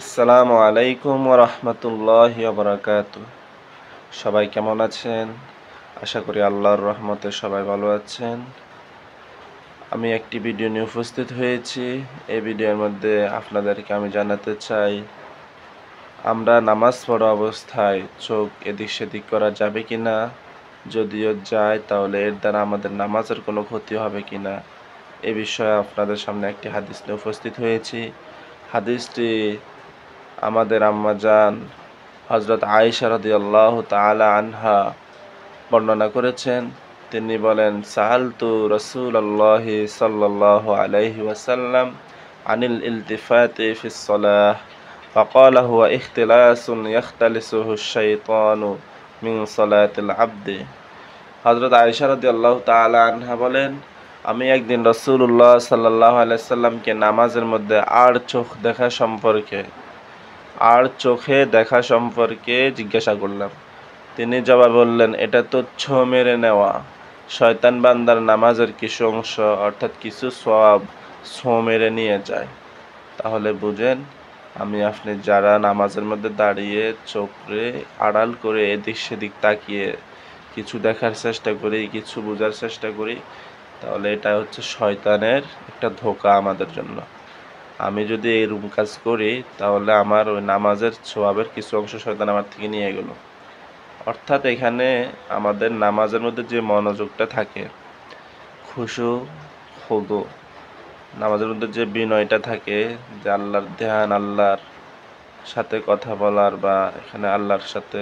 আসসালামু আলাইকুম ওয়া রাহমাতুল্লাহি ওয়া বারাকাতুহু। সবাই কেমন আছেন? আশা করি আল্লাহর রহমতে সবাই ভালো আছেন। আমি একটি ভিডিও নিয়ে উপস্থিত হয়েছি। এই ভিডিওর মধ্যে আপনাদেরকে আমি জানাতে চাই, আমরা নামাজ পড়া অবস্থায় চোখ এদিক সেদিক করা যাবে কিনা, যদিও যায় তাহলে এর দ্বারা আমাদের নামাজের কোনো ক্ষতি হবে কিনা, এ বিষয়ে আপনাদের সামনে একটি হাদিস নিয়ে উপস্থিত হয়েছি। হাদিসটি আমাদের আম্মাজান হযরত আয়েশা রাদিয়াল্লাহু তাআলা আনহা বর্ণনা করেছেন। তিনি বলেন, সাআলতু রাসূলুল্লাহি সাল্লাল্লাহু আলাইহি ওয়াসাল্লাম আনিল ইলতিফাতি ফিস সালাহ ফাকালা হুয়া ইখতিলাসুন ইয়াখতালিসুহু আশ-শাইতানু মিন সালাতিল আবদি। হযরত আয়েশা রাদিয়াল্লাহু তাআলা আনহা বলেন, আমি একদিন রাসূলুল্লাহ সাল্লাল্লাহু আলাইহি সাল্লামকে নামাজের মধ্যে চোখে দেখা সম্পর্কে জিজ্ঞাসা করলাম। তিনি জবাব বললেন, এটা তো ছোঁ মেরে নেওয়া। শয়তান বান্দার নামাজের কিছু অংশ অর্থাৎ কিছু সওয়াব ছোঁ মেরে নিয়ে যায়। তাহলে বুঝেন, আপনি যারা নামাজের মধ্যে দাঁড়িয়ে চোখে আড়াল করে এদিক সেদিক তাকিয়ে কিছু দেখার চেষ্টা করি, কিছু বোঝার চেষ্টা করি, তাহলে এটা হচ্ছে শয়তানের একটা ধোঁকা আমাদের জন্য। আমি যদি এরকম কাজ করি তাহলে আমার ওই নামাজের সওয়াবের কিছু অংশ শয়তান আমার থেকে নিয়ে গেল। অর্থাৎ এখানে আমাদের নামাজের মধ্যে যে মনোযোগটা থাকে, খুশু খুদু, নামাজের মধ্যে যে বিনয়টা থাকে, যে আল্লাহর ধ্যান, আল্লাহর সাথে কথা বলার বা এখানে আল্লাহর সাথে